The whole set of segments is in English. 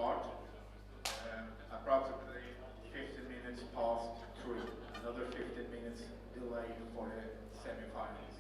start. Approximately 15 minutes past 3. Another 15 minutes delay for the semifinals.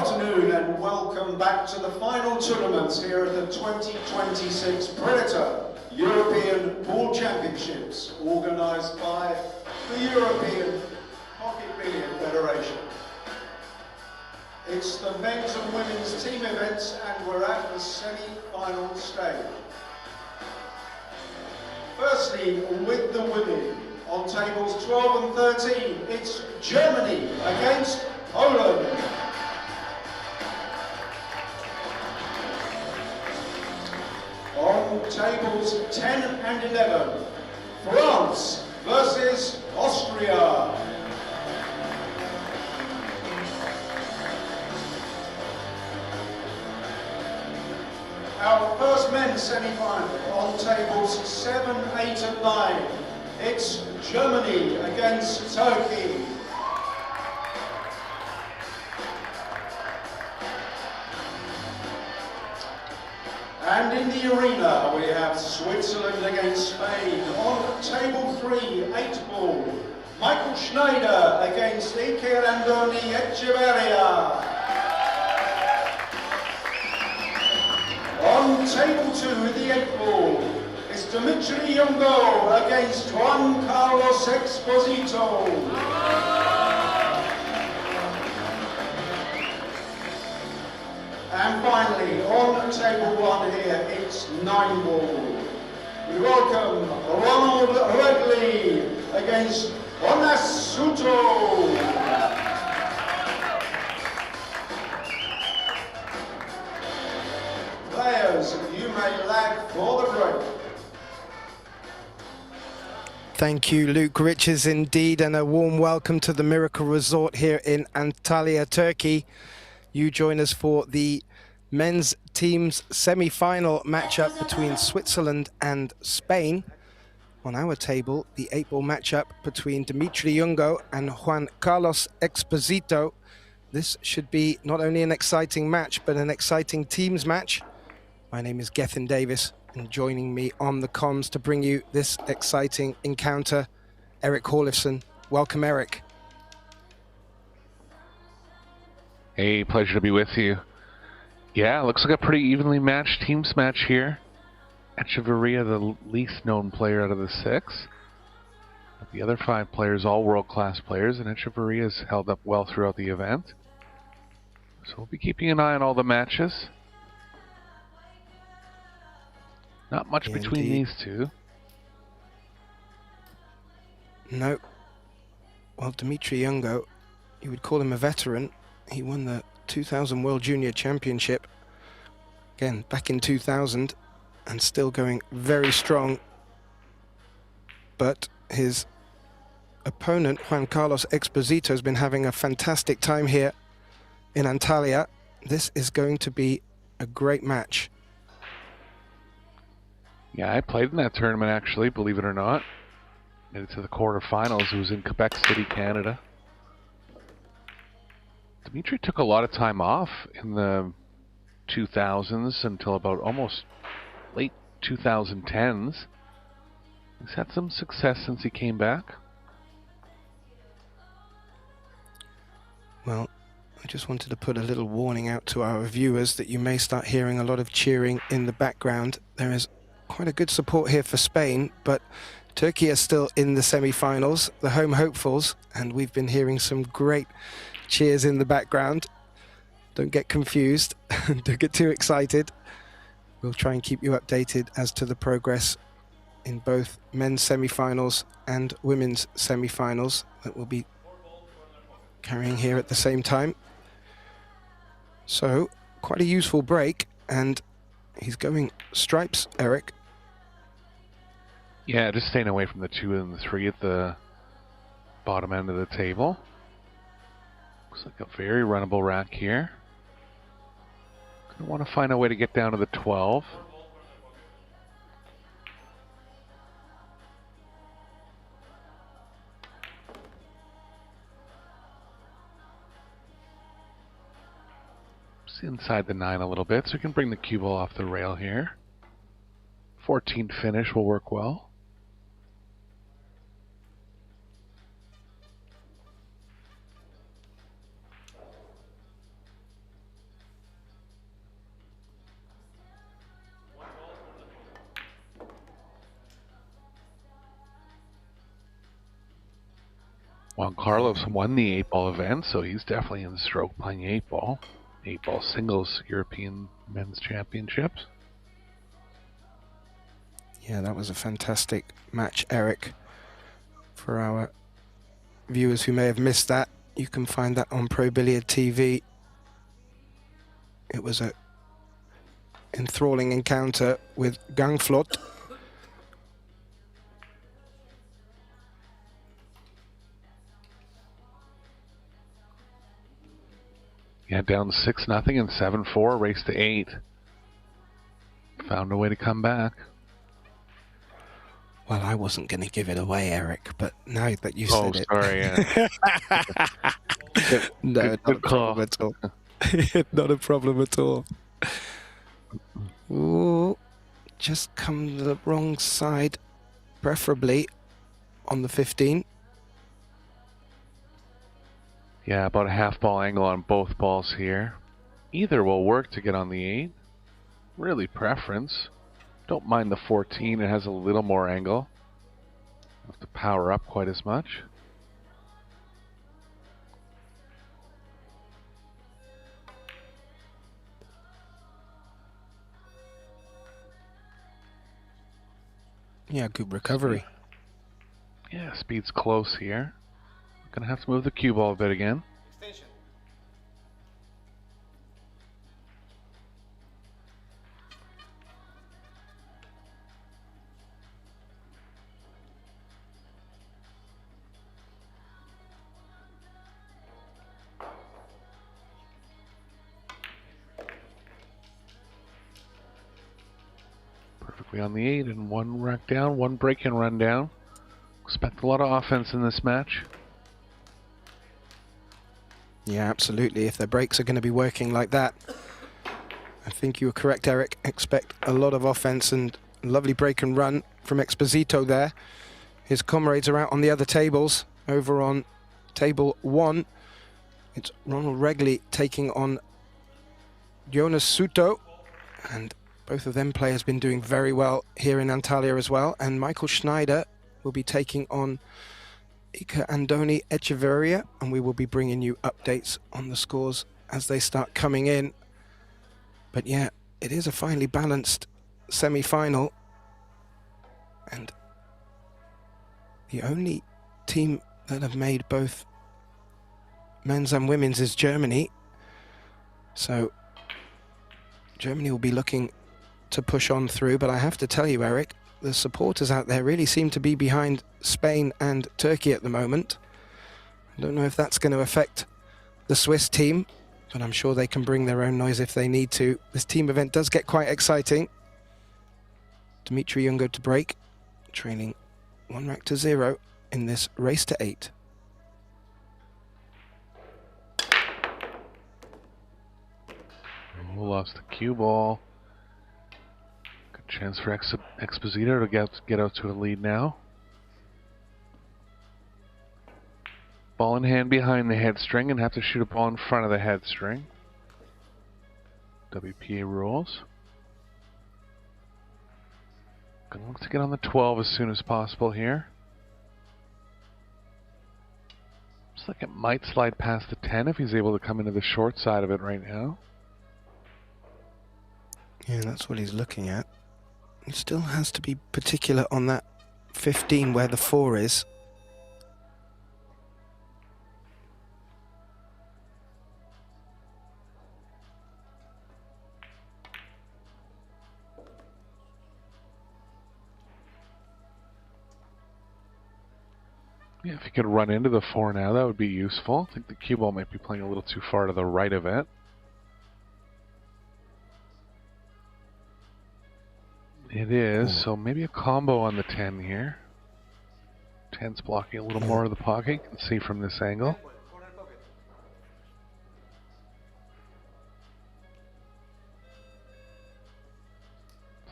afternoon and welcome back to the final tournament here at the 2026 Predator European Ball Championships, organised by the European Hockey Billiard Federation. It's the men's and women's team events and we're at the semi-final stage. Firstly, with the women, on tables 12 and 13, it's Germany against Poland. On tables 10 and 11, France versus Austria. Our first men's semi-final on tables 7, 8 and 9. It's Germany against Turkey. And in the arena we have Switzerland against Spain. On table 3, 8 ball, Michael Schneider against Ike Randoni Echeverria. On table 2 with the 8 ball, it's Dimitri Yungo against Juan Carlos Exposito. And finally, on table 1 here, it's 9 ball. We welcome Ronald Redley against Onas Suto. Players, you may lag for the break. Thank you, Luke Riches, indeed, and a warm welcome to the Miracle Resort here in Antalya, Turkey. You join us for the men's team's semi-final matchup between Switzerland and Spain. On our table, the 8-ball matchup between Dimitri Yungo and Juan Carlos Exposito. This should be not only an exciting match, but an exciting teams match. My name is Gethin Davis, and joining me on the comms to bring you this exciting encounter, Eric Horlifson. Welcome, Eric. Hey, pleasure to be with you. Yeah, looks like a pretty evenly matched teams match here. Echeverria, the least known player out of the 6. But the other 5 players, all world-class players, and Echeverria's held up well throughout the event. So we'll be keeping an eye on all the matches. Not much between these two. No. Well, Dimitri Yungo, you would call him a veteran. He won the 2000 World Junior Championship, again, back in 2000, and still going very strong. But his opponent, Juan Carlos Exposito, has been having a fantastic time here in Antalya. This is going to be a great match. Yeah, I played in that tournament, actually, believe it or not. Made it to the quarterfinals. It was in Quebec City, Canada. Dimitri took a lot of time off in the 2000s until about almost late 2010s. He's had some success since he came back. Well, I just wanted to put a little warning out to our viewers that you may start hearing a lot of cheering in the background. There is quite a good support here for Spain, but Turkey is still in the semi-finals, the home hopefuls, and we've been hearing some great cheers in the background. Don't get confused, don't get too excited. We'll try and keep you updated as to the progress in both men's semi-finals and women's semi-finals that we'll be carrying here at the same time. So, quite a useful break, and he's going stripes, Eric. Yeah, just staying away from the 2 and the 3 at the bottom end of the table. Looks like a very runnable rack here. Gonna want to find a way to get down to the 12. Just inside the 9 a little bit, so we can bring the cue ball off the rail here. 14th finish will work well. Juan Carlos won the 8-ball event, so he's definitely in the stroke playing 8-ball. 8-ball singles European men's championships. Yeah, that was a fantastic match, Eric. For our viewers who may have missed that, you can find that on Pro Billiard TV. It was a enthralling encounter with Gangflot. Yeah, down 6-0 and 7-4, race to 8. Found a way to come back. Well, I wasn't going to give it away, Eric, but now that you Oh, said it. sorry, yeah. No, good call. Problem at all. Not a problem at all. Ooh, just come to the wrong side, preferably on the 15. Yeah, about a half-ball angle on both balls here. Either will work to get on the 8. Really preference. Don't mind the 14, it has a little more angle. Don't have to power up quite as much. Yeah, good recovery. Yeah, speed's close here. Gonna have to move the cue ball a bit again. Perfectly on the 8 and one rack down, one break and run down. Expect a lot of offense in this match. Yeah, absolutely. If their brakes are going to be working like that, I think you were correct, Eric. Expect a lot of offense and lovely break and run from Exposito there. His comrades are out on the other tables. Over on table 1, it's Ronald Regley taking on Jonas Suto. And both of them players been doing very well here in Antalya as well. And Michael Schneider will be taking on Ika Andoni Echeverria, and we will be bringing you updates on the scores as they start coming in. But yeah, it is a finely balanced semi-final, and the only team that have made both men's and women's is Germany. So Germany will be looking to push on through, but I have to tell you, Eric, the supporters out there really seem to be behind Spain and Turkey at the moment. I don't know if that's going to affect the Swiss team, but I'm sure they can bring their own noise if they need to. This team event does get quite exciting. Dimitri Jungo to break, trailing 1 rack to 0 in this race to 8. Lost the cue ball. Good chance for Exposito to get out to a lead now. Ball in hand behind the head string and have to shoot a ball in front of the head string. WPA rules. Gonna look to get on the 12 as soon as possible here. Looks like it might slide past the 10 if he's able to come into the short side of it right now. Yeah, that's what he's looking at. He still has to be particular on that 15 where the 4 is. Yeah, if you could run into the 4 now, that would be useful. I think the cue ball might be playing a little too far to the right of it. It is, so maybe a combo on the 10 here. 10's blocking a little more of the pocket, you can see from this angle.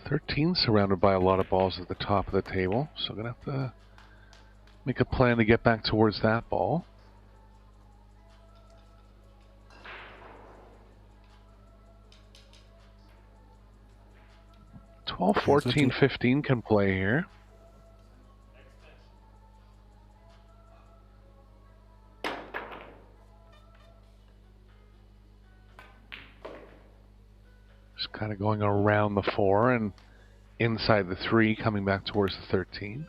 "13's surrounded by a lot of balls at the top of the table, so gonna have to make a plan to get back towards that ball. "12, 14, 15 can play here. Kind of going around the 4 and inside the 3, coming back towards the 13.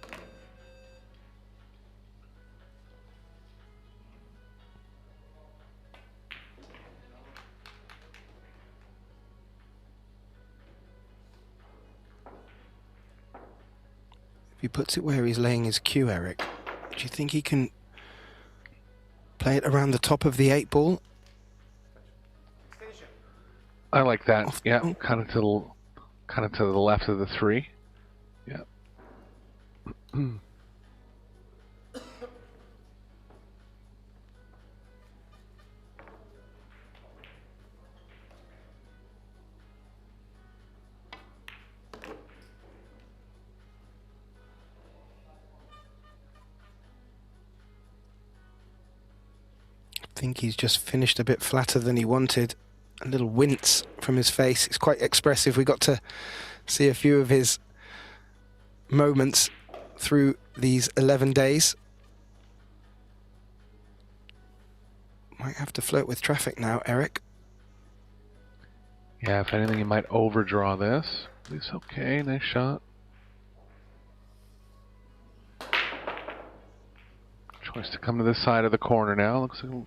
If he puts it where he's laying his cue, Eric, do you think he can play it around the top of the 8 ball? I like that. Off Yeah, the- kind of to the left of the 3. Yeah. I think he's just finished a bit flatter than he wanted. A little wince from his face. It's quite expressive. We got to see a few of his moments through these 11 days. Might have to flirt with traffic now, Eric. Yeah, if anything, you might overdraw this. It's okay. Nice shot. Choice to come to this side of the corner now. Looks like a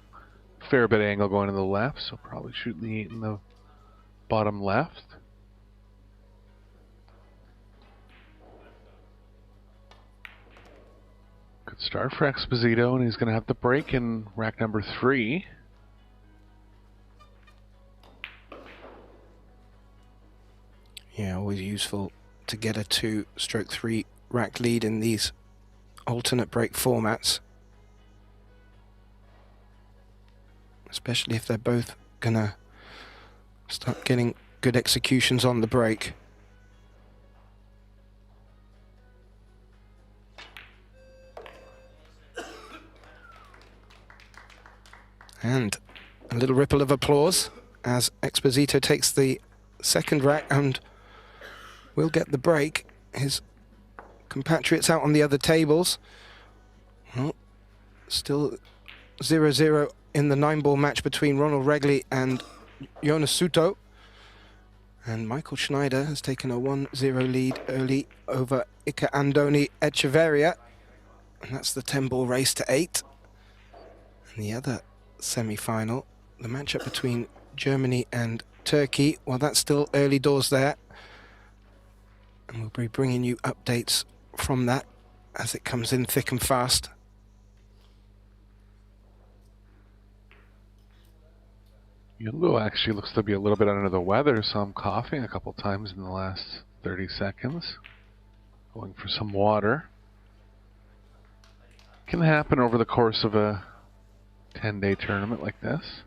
fair bit of angle going to the left, so probably shoot the 8 in the bottom left. Good start for Exposito, and he's going to have the break in rack number 3. Yeah, always useful to get a 2/3 rack lead in these alternate break formats. Especially if they're both gonna start getting good executions on the break. And a little ripple of applause as Exposito takes the second rack and will get the break. His compatriots out on the other tables. Well, still 0-0 in the 9-ball match between Ronald Regley and Jonas Suto. And Michael Schneider has taken a 1-0 lead early over Ika Andoni Echeverria. And that's the 10-ball race to 8. And the other semi-final, the matchup between Germany and Turkey, well, that's still early doors there. And we'll be bringing you updates from that as it comes in thick and fast. Yungo actually looks to be a little bit under the weather, so I'm coughing a couple times in the last 30 seconds. Going for some water. Can happen over the course of a 10-day tournament like this.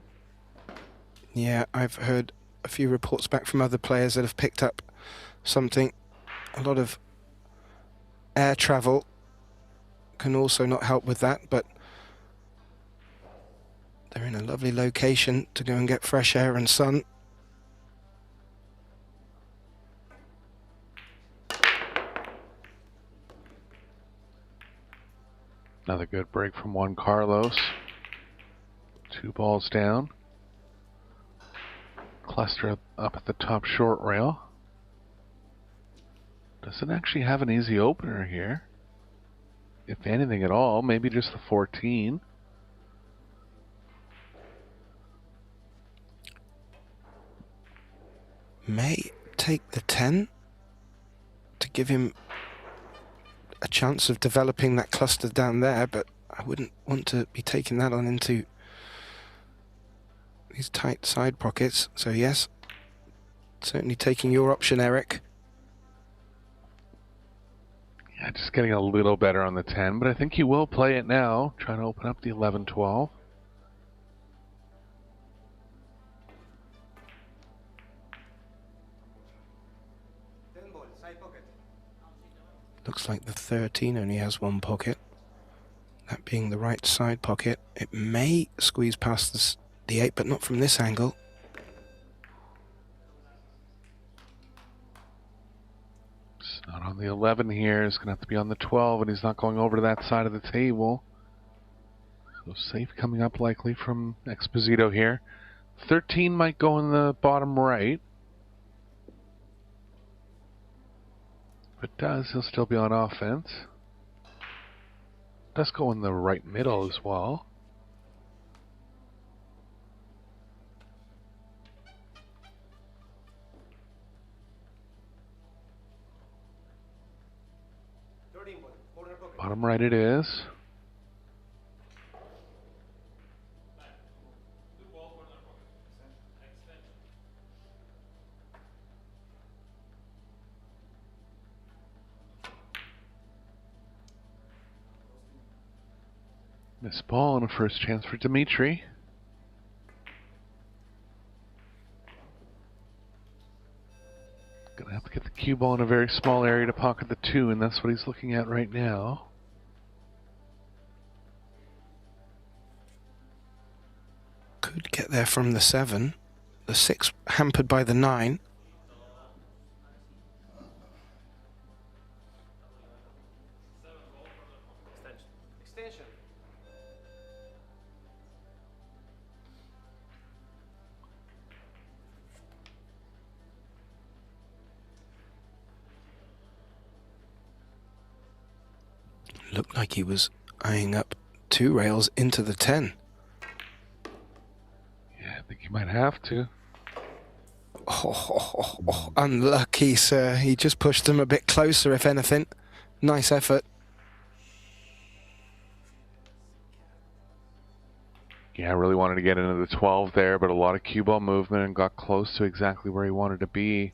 Yeah, I've heard a few reports back from other players that have picked up something. A lot of air travel can also not help with that, but they're in a lovely location to go and get fresh air and sun. Another good break from Juan Carlos. 2 balls down. Cluster up at the top short rail. Doesn't actually have an easy opener here. If anything at all, maybe just the 14. May take the 10 to give him a chance of developing that cluster down there, but I wouldn't want to be taking that on into these tight side pockets. So yes, certainly taking your option, Eric. Yeah, just getting a little better on the 10, but I think he will play it now, trying to open up the 11-12. Looks like the 13 only has 1 pocket, that being the right side pocket. It may squeeze past the 8, but not from this angle. It's not on the 11 here. It's going to have to be on the 12, and he's not going over to that side of the table. So safe coming up likely from Exposito here. 13 might go in the bottom right. If it does, he'll still be on offense. Does go in the right middle as well. Bottom right it is. Miss ball and a first chance for Dimitri. Gonna have to get the cue ball in a very small area to pocket the 2, and that's what he's looking at right now. Could get there from the 7. The 6 hampered by the 9. Looked like he was eyeing up 2 rails into the 10. Yeah, I think he might have to. Oh, unlucky, sir. He just pushed them a bit closer, if anything. Nice effort. Yeah, I really wanted to get into the 12 there, but a lot of cue ball movement and got close to exactly where he wanted to be.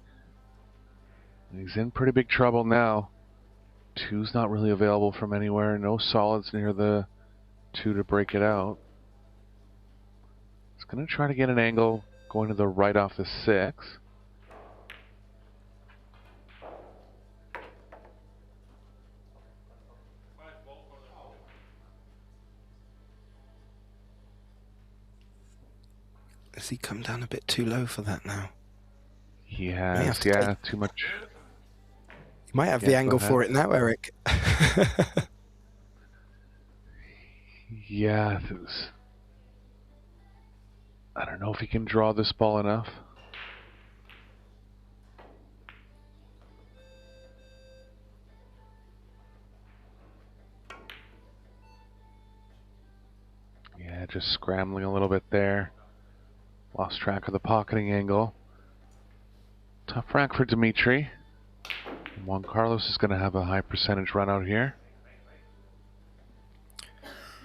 And he's in pretty big trouble now. 2's not really available from anywhere. No solids near the 2 to break it out. He's going to try to get an angle going to the right off the 6. Has he come down a bit too low for that now? He has, yeah, too much. You might have the angle for it now, Eric. Yeah, I don't know if he can draw this ball enough. Yeah, just scrambling a little bit there. Lost track of the pocketing angle. Tough rack for Dimitri. Juan Carlos is going to have a high percentage run out here.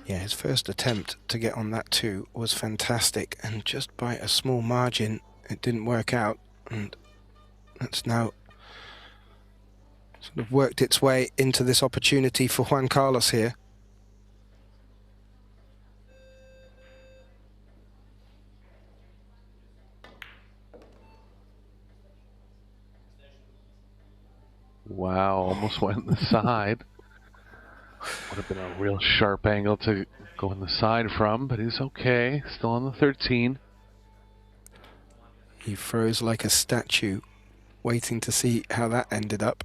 Yeah, his first attempt to get on that 2 was fantastic, and just by a small margin it didn't work out, and that's now sort of worked its way into this opportunity for Juan Carlos here. Wow, almost went in the side. Would have been a real sharp angle to go in the side from, but he's okay. Still on the 13. He froze like a statue, waiting to see how that ended up.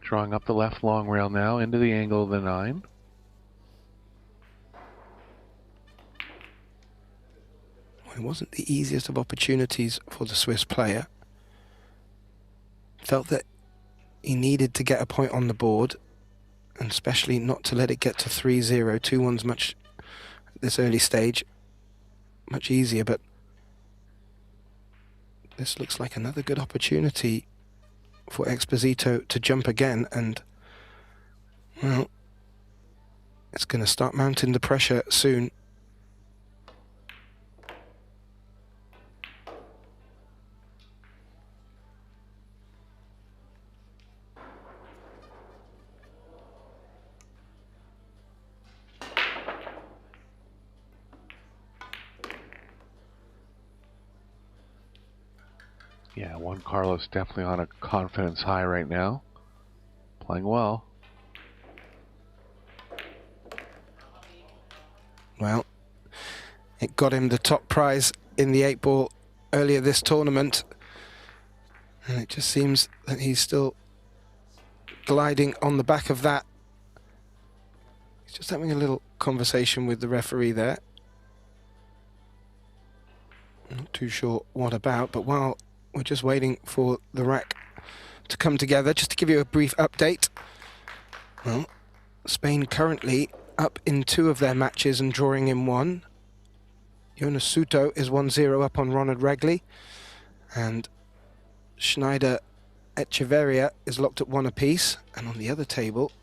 Drawing up the left long rail now into the angle of the 9. It wasn't the easiest of opportunities for the Swiss player. Felt that he needed to get a point on the board, and especially not to let it get to 3-0. 2-1's much, at this early stage, much easier, but this looks like another good opportunity for Exposito to jump again, and, well, it's going to start mounting the pressure soon. Yeah, Juan Carlos definitely on a confidence high right now. Playing well. Well, it got him the top prize in the 8-ball earlier this tournament, and it just seems that he's still gliding on the back of that He's just having a little conversation with the referee there. Not too sure what about, but while we're just waiting for the rack to come together, just to give you a brief update. Well, Spain currently up in 2 of their matches and drawing in 1. Jonas Suto is 1-0 up on Ronald Regli, and Schneider Echeverria is locked at 1 apiece. And on the other table,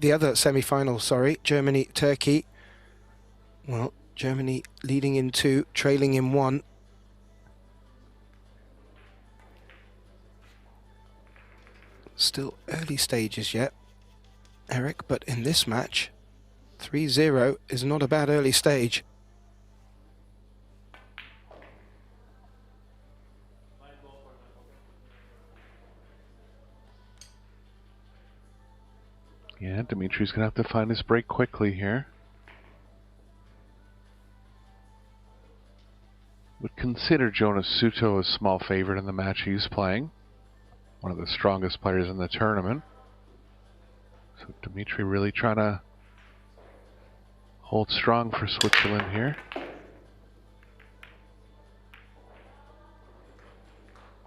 the other semi-final, sorry, Germany, Turkey. Well, Germany leading in 2, trailing in 1. Still early stages yet, Eric, but in this match, 3-0 is not a bad early stage. Yeah, Dimitri's going to have to find his break quickly here. Would consider Jonas Suto a small favorite in the match he's playing. One of the strongest players in the tournament. So Dimitri really trying to hold strong for Switzerland here.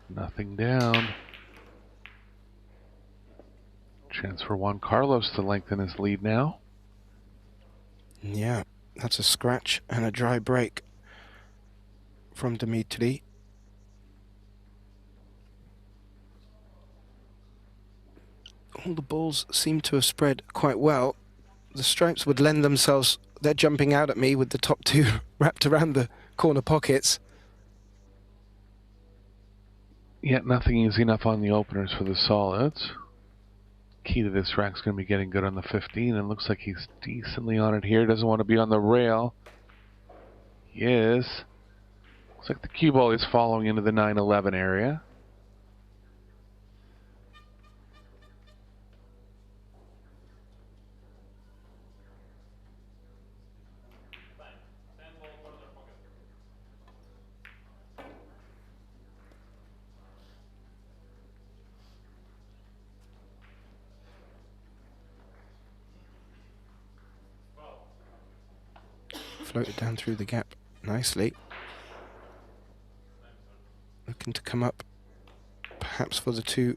Nothing down. Chance for Juan Carlos to lengthen his lead now. Yeah, that's a scratch and a dry break from Dimitri. All the balls seem to have spread quite well. The stripes would lend themselves, they're jumping out at me with the top 2 wrapped around the corner pockets. Yet nothing easy enough on the openers for the solids. Key to this rack's going to be getting good on the 15, and looks like he's decently on it here. Doesn't want to be on the rail. He is. Looks like the cue ball is following into the 9-11 area. Floated down through the gap nicely. Looking to come up perhaps for the 2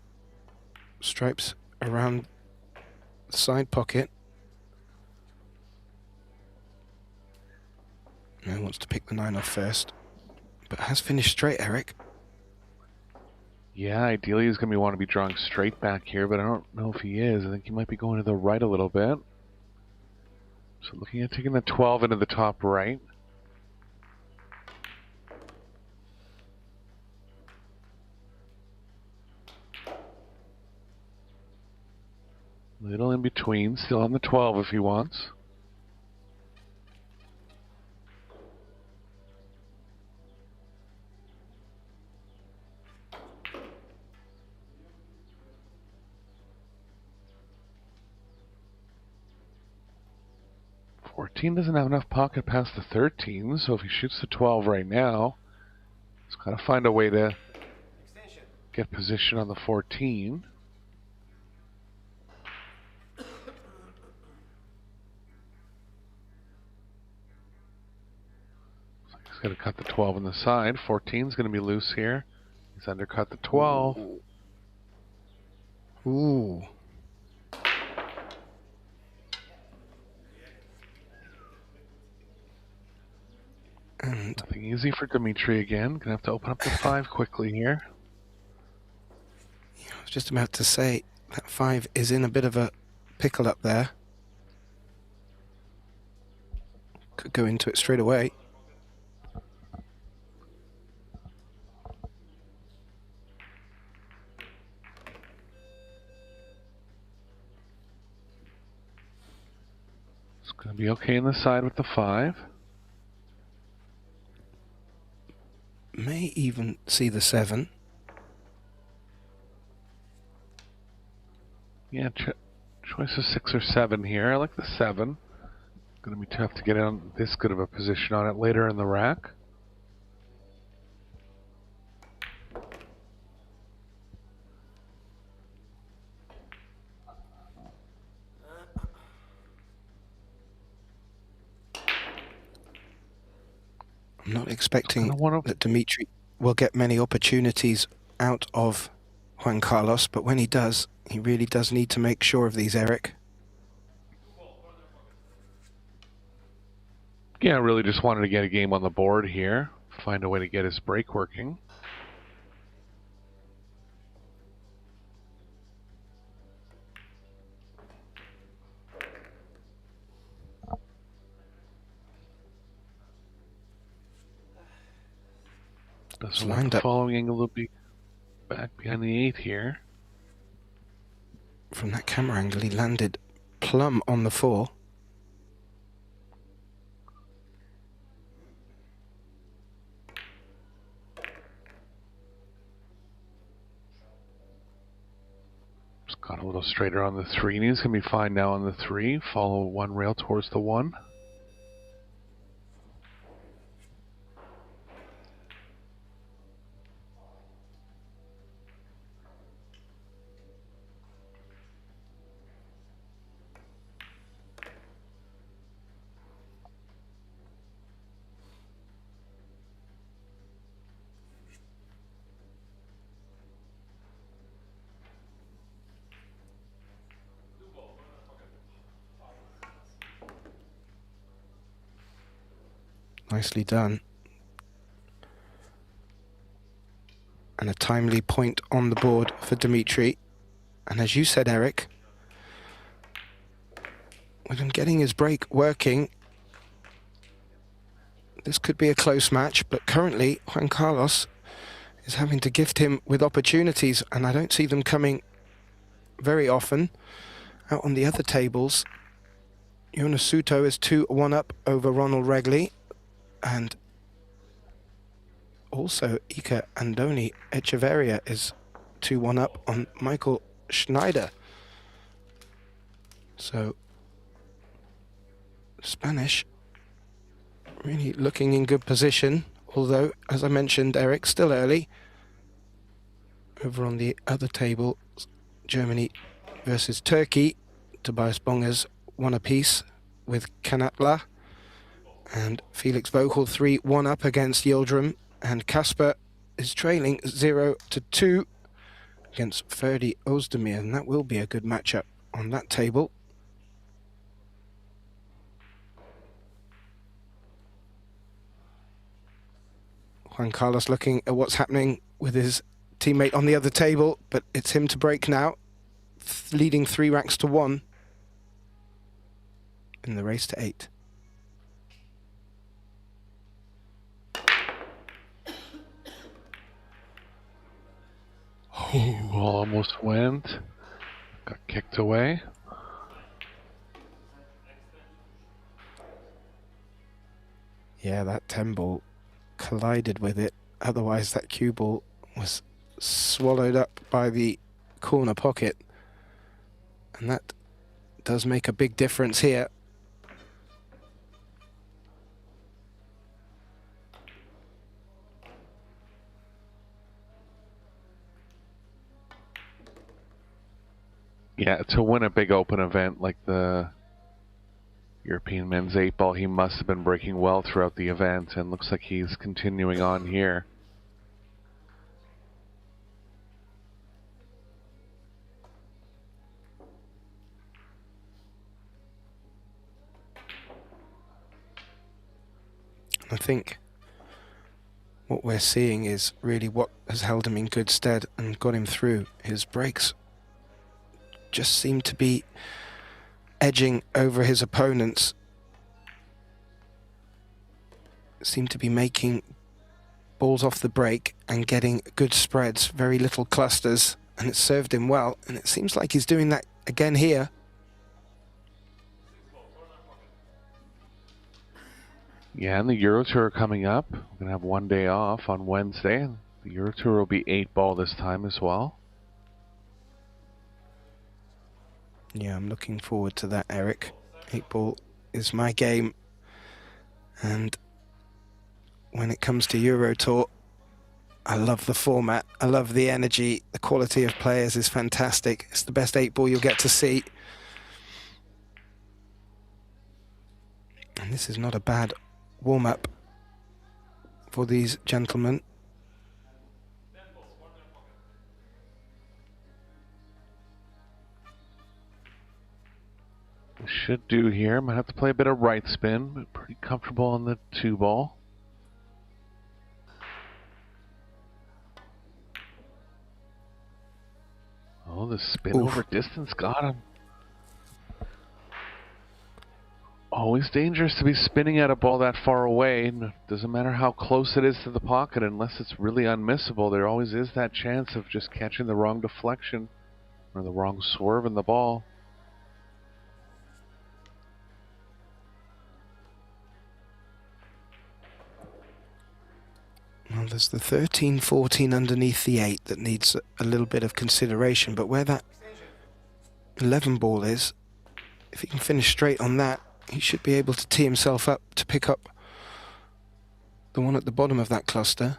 stripes around the side pocket. Now wants to pick the 9 off first, but has finished straight, Eric. Yeah, ideally he's going to want to be drawing straight back here, but I don't know if he is. I think he might be going to the right a little bit. So looking at taking the 12 into the top right. Little in between, still on the 12 if he wants. Doesn't have enough pocket past the 13, so if he shoots the 12 right now, he's got to find a way to get position on the 14. So he's got to cut the 12 on the side. 14 is going to be loose here. He's undercut the 12. Ooh. And nothing easy for Dimitri again. Gonna have to open up the 5 quickly here. I was just about to say that 5 is in a bit of a pickle up there. Could go into it straight away. It's gonna be okay in the side with the 5. May even see the 7. Yeah, choice of 6 or 7 here. I like the 7. Going to be tough to get on this good of a position on it later in the rack. I'm not expecting wanna... that Dimitri will get many opportunities out of Juan Carlos, but when he does, he really does need to make sure of these, Eric. Yeah, really just wanted to get a game on the board here. Find a way to get his break working. Doesn't look the following angle will be back behind the 8 here. From that camera angle, he landed plumb on the 4. Just got a little straighter on the 3, and he's going to be fine now on the 3. Follow one rail towards the 1. Nicely done. And a timely point on the board for Dimitri. And as you said, Eric, with him getting his break working, this could be a close match, but currently Juan Carlos is having to gift him with opportunities, and I don't see them coming very often. Out on the other tables, Yonosuto is 2-1 up over Ronald Regley, and also Ika Andoni Echeverria is 2-1 up on Michael Schneider. So Spanish really looking in good position, although, as I mentioned, Eric, still early. Over on the other table, Germany versus Turkey. Tobias Bongers 1 apiece with Kanatla, and Felix Vogel 3-1 up against Yildirim, and Kasper is trailing 0-2 against Ferdi Ozdemir, and that will be a good matchup on that table. Juan Carlos looking at what's happening with his teammate on the other table, but it's him to break now, leading 3 racks to 1 in the race to 8. Oh, almost went. Got kicked away. Yeah, that 10 ball collided with it. Otherwise, that cue ball was swallowed up by the corner pocket. And that does make a big difference here. Yeah, to win a big open event like the European men's 8-ball, he must have been breaking well throughout the event, and looks like he's continuing on here. I think what we're seeing is really what has held him in good stead and got him through. His breaks just seem to be edging over his opponents, seem to be making balls off the break and getting good spreads, very little clusters, and it served him well, and it seems like he's doing that again here. Yeah, and the Euro Tour coming up. We're going to have 1 day off on Wednesday. The Euro Tour will be 8-ball this time as well. Yeah, I'm looking forward to that, Eric. 8-ball is my game, and when it comes to Euro Tour, I love the format, I love the energy, the quality of players is fantastic. It's the best 8-ball you'll get to see. And this is not a bad warm-up for these gentlemen. Should do here. Might have to play a bit of right spin, but pretty comfortable on the 2-ball. Oh, the spin over distance got him. Always dangerous to be spinning at a ball that far away. Doesn't matter how close it is to the pocket, unless it's really unmissable. There always is that chance of just catching the wrong deflection or the wrong swerve in the ball. Well, there's the 13-14 underneath the 8 that needs a little bit of consideration, but where that 11 ball is, if he can finish straight on that, he should be able to tee himself up to pick up the one at the bottom of that cluster.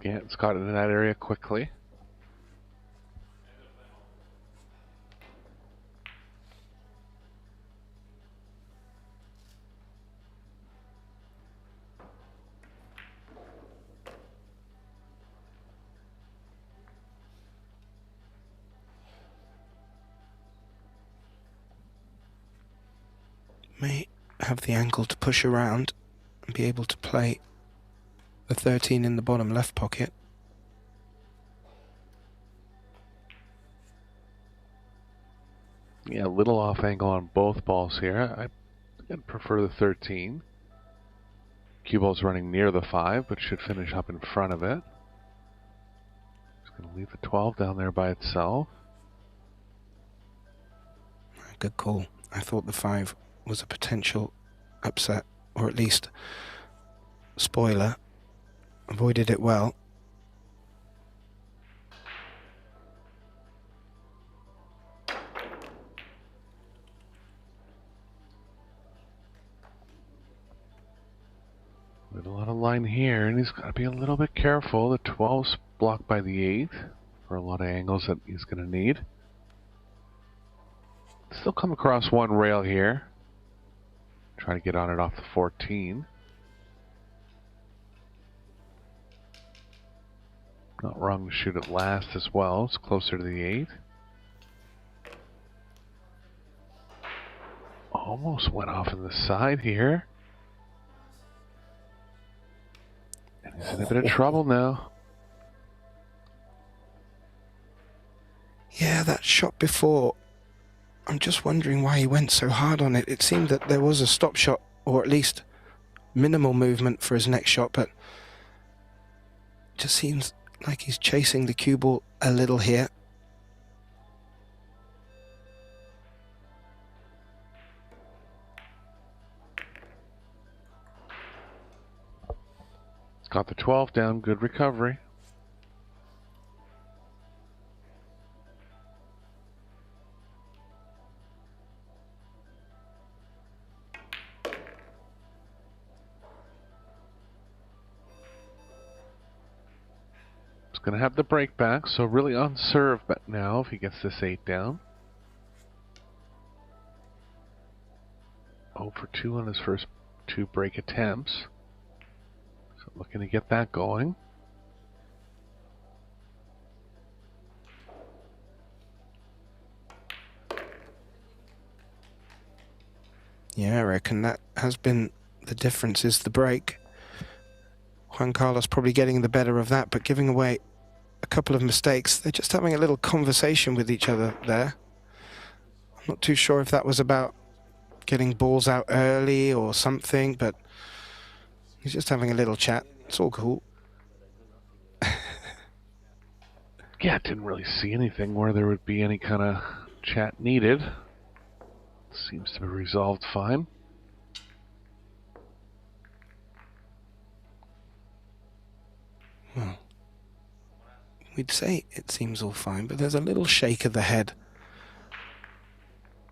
Yeah, it's got into that area quickly. May have the angle to push around and be able to play the 13 in the bottom left pocket. Yeah, a little off angle on both balls here. I'd prefer the 13. Cue ball's running near the 5, but should finish up in front of it. Just going to leave the 12 down there by itself. Good call. I thought the 5 was a potential upset, or at least spoiler. Avoided it well. With a lot of line here, and he's got to be a little bit careful. The 12's blocked by the 8 for a lot of angles that he's going to need. Still come across one rail here. Try to get on it off the 14. Not wrong to shoot it last as well. It's closer to the 8. Almost went off in the side here. And he's in a bit of trouble now. Yeah, that shot before, I'm just wondering why he went so hard on it. It seemed that there was a stop shot, or at least minimal movement for his next shot, but it just seems like he's chasing the cue ball a little here. He's got the 12 down, good recovery. Going to have the break back, so really on serve but now if he gets this 8 down. 0 for 2 on his first 2 break attempts. So looking to get that going. Yeah, I reckon that has been the difference, is the break. Juan Carlos probably getting the better of that, but giving away a couple of mistakes. They're just having a little conversation with each other there. I'm not too sure if that was about getting balls out early or something, but he's just having a little chat. It's all cool. Yeah, didn't really see anything where there would be any kind of chat needed. Seems to be resolved fine. Well, we'd say it seems all fine, but there's a little shake of the head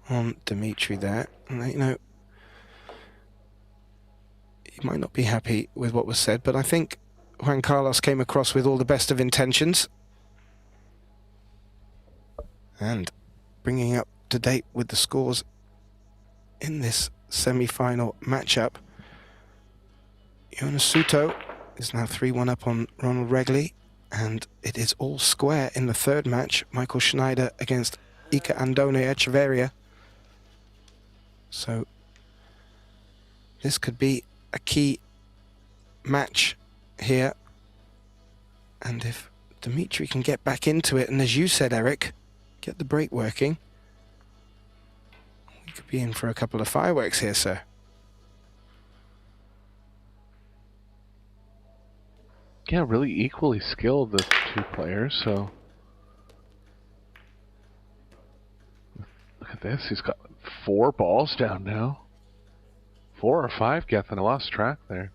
on Dimitri there. And, you know, he might not be happy with what was said, but I think Juan Carlos came across with all the best of intentions. And bringing up to date with the scores in this semi-final matchup, Jonas Suto is now 3-1 up on Ronald Regley, and it is all square in the third match. Michael Schneider against Ika Andone Echeverria. So this could be a key match here. And if Dimitri can get back into it, and as you said, Eric, get the break working, we could be in for a couple of fireworks here, sir. Yeah, really equally skilled, the two players, so... Look at this, he's got 4 balls down now. 4 or 5, Gethin, I lost track there.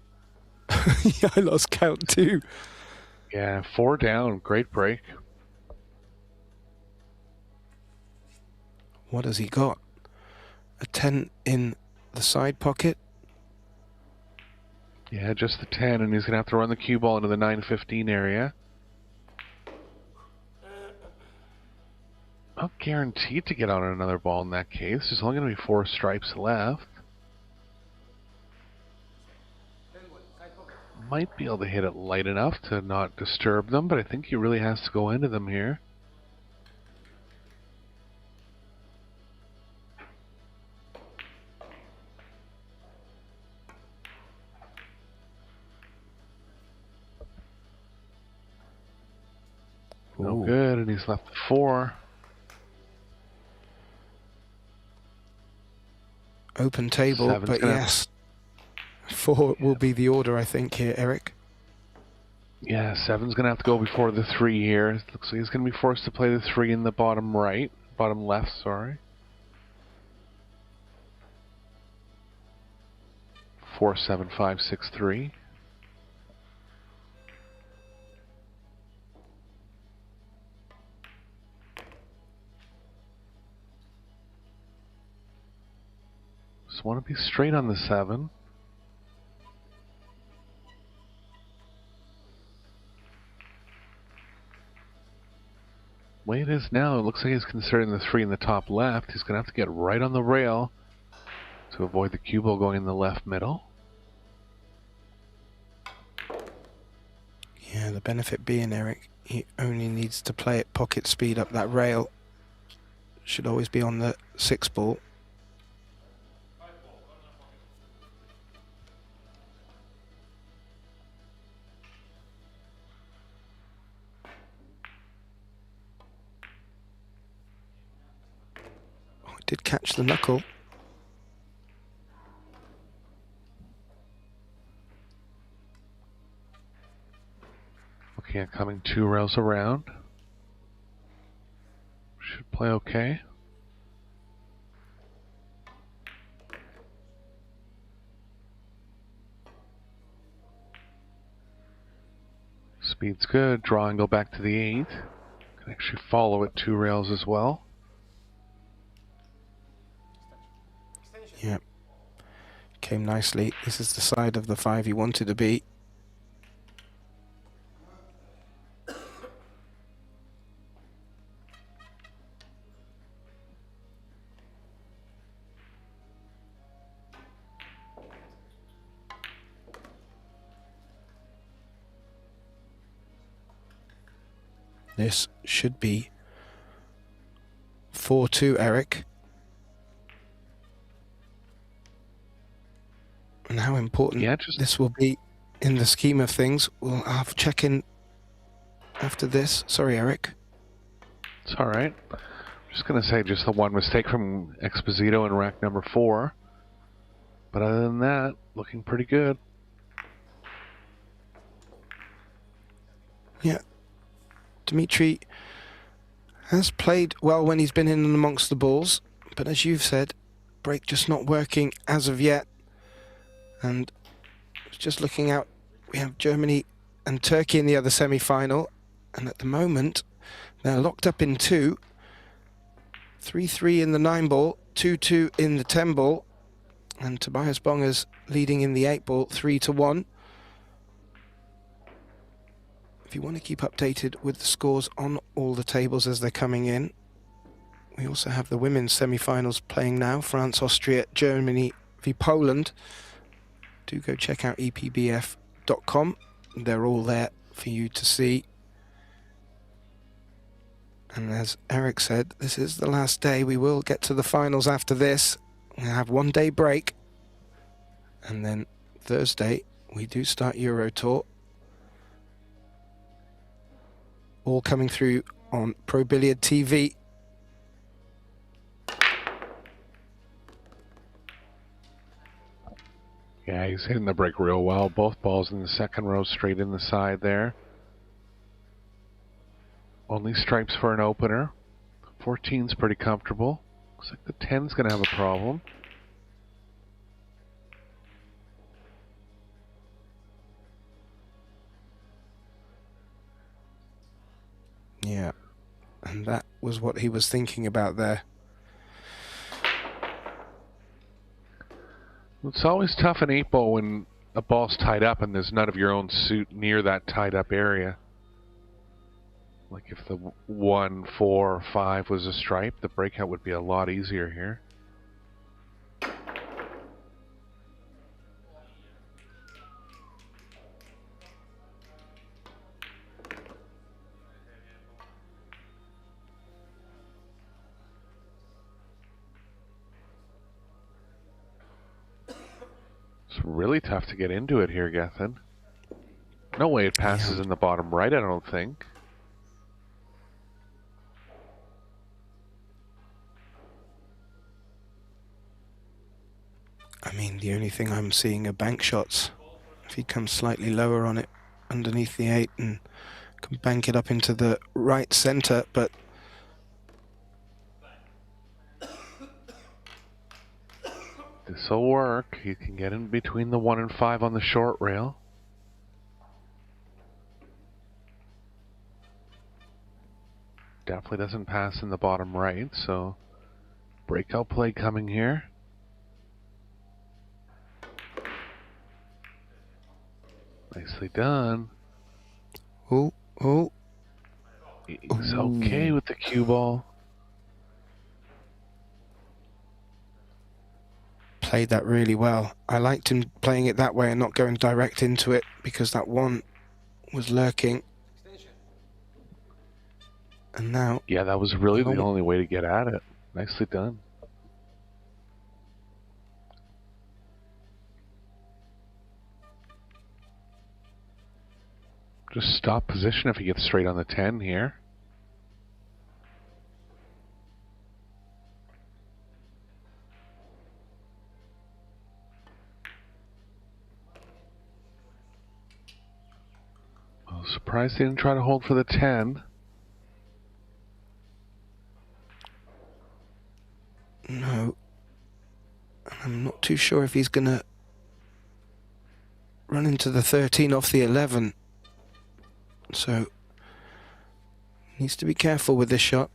Yeah, I lost count too. Yeah, 4 down, great break. What has he got? A 10 in the side pocket. Yeah, just the 10, and he's going to have to run the cue ball into the 9-15 area. Not guaranteed to get on another ball in that case. There's only going to be 4 stripes left. Might be able to hit it light enough to not disturb them, but I think he really has to go into them here. No good, and he's left 4. Open table, Seven's but gonna- yes. 4 will be the order, I think, here, Eric. Yeah, 7's going to have to go before the 3 here. It looks like he's going to be forced to play the 3 in the bottom right. Bottom left, sorry. 4, 7, 5, 6, 3. Just want to be straight on the 7. Way it is now, it looks like he's considering the 3 in the top left. He's going to have to get right on the rail to avoid the cue ball going in the left middle. Yeah, the benefit being, Eric, he only needs to play at pocket speed up that rail. Should always be on the 6 ball. Did catch the knuckle. Okay, coming 2 rails around. Should play okay. Speed's good. Draw and go back to the 8. Can actually follow it 2 rails as well. Yeah, came nicely. This is the side of the 5 he wanted to be. This should be 4-2, Eric. And how important this will be in the scheme of things. We'll have check in after this. Sorry, Eric. It's all right. I'm just going to say just the one mistake from Exposito in rack number 4. But other than that, looking pretty good. Yeah. Dimitri has played well when he's been in and amongst the balls. But as you've said, break just not working as of yet. And just looking out, we have Germany and Turkey in the other semi-final. And at the moment, they're locked up in 2. 3-3 in the 9 ball, 2-2 in the 10 ball. And Tobias Bonger's leading in the 8 ball, 3-1. If you want to keep updated with the scores on all the tables as they're coming in, We also have the women's semi-finals playing now. France, Austria, Germany v Poland. Do go check out EPBF.com. They're all there for you to see. And as Eric said, this is the last day. We will get to the finals after this. We'll have 1 day break. And then Thursday, we do start Euro Tour. All coming through on Pro Billiard TV. Yeah, he's hitting the break real well. Both balls in the second row straight in the side there. Only stripes for an opener. 14's pretty comfortable. Looks like the 10's going to have a problem. Yeah, and that was what he was thinking about there. It's always tough in 8-ball when a ball's tied up and there's none of your own suit near that tied up area. Like if the 1, 4, 5 was a stripe, the breakout would be a lot easier here. It's really tough to get into it here, Gethin. No way it passes in the bottom right, I don't think. I mean, the only thing I'm seeing are bank shots. If he comes slightly lower on it, underneath the 8, and can bank it up into the right centre, but this'll work. You can get in between the 1 and 5 on the short rail. Definitely doesn't pass in the bottom right, so breakout play coming here. Nicely done. oh, He's okay with the cue ball. played that really well. I liked him playing it that way and not going direct into it because that 1 was lurking. And now... Yeah, that was really the only way to get at it. Nicely done. Just stop position if he gets straight on the 10 here. I was surprised he didn't try to hold for the 10. No. I'm not too sure if he's going to run into the 13 off the 11. So, needs to be careful with this shot.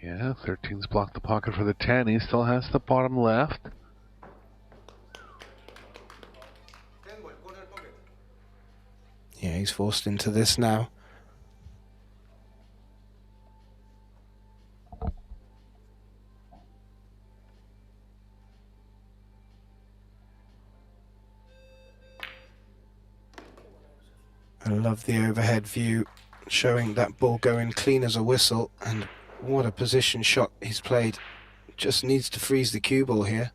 Yeah, 13's blocked the pocket for the 10. He still has the bottom left. Yeah, he's forced into this now. I love the overhead view showing that ball going clean as a whistle, and what a position shot he's played. Just needs to freeze the cue ball here.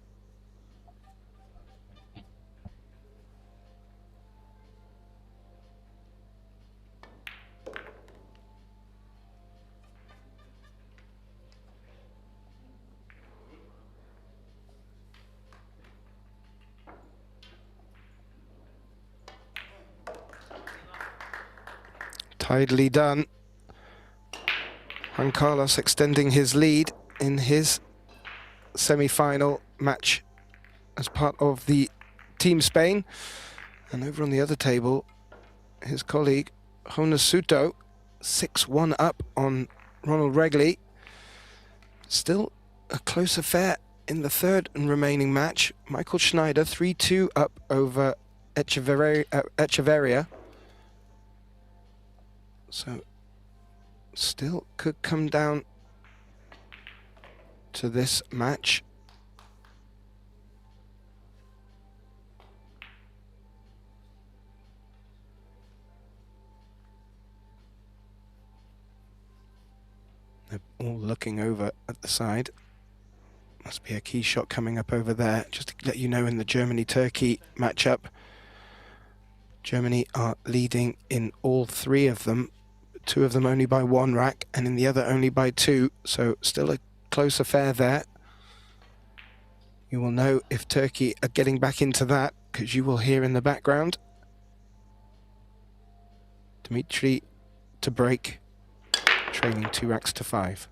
Tidily done. Juan Carlos extending his lead in his semi-final match as part of the Team Spain. And over on the other table, his colleague Jonas Suto, 6-1 up on Ronald Regley. Still a close affair in the third and remaining match. Michael Schneider 3-2 up over Echeverria. So still could come down to this match. They're all looking over at the side. Must be a key shot coming up over there. Just to let you know, in the Germany-Turkey matchup, Germany are leading in all three of them. Two of them only by one rack, and in the other only by two. So still a close affair there. You will know if Turkey are getting back into that, because you will hear in the background Dimitri to break, trailing 2 racks to 5.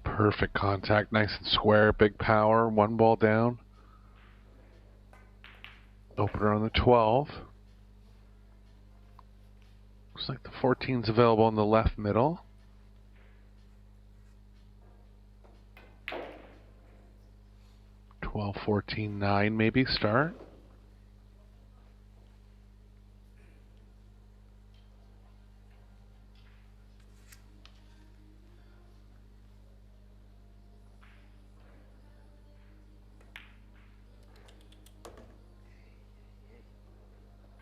Perfect contact, nice and square, big power, 1 ball down. Opener on the 12. Looks like the 14's available in the left middle. 12, 14, 9 maybe start.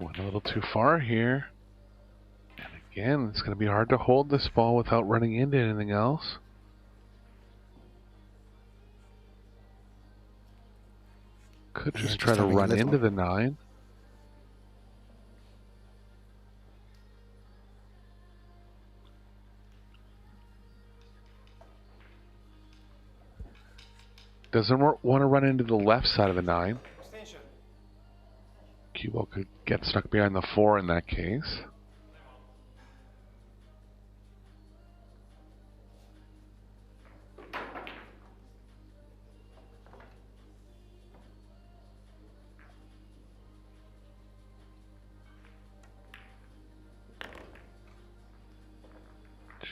Went a little too far here. And again, it's going to be hard to hold this ball without running into anything else. Could just try to run into the 9. Doesn't want to run into the left side of the 9. Cue ball could get stuck behind the 4 in that case.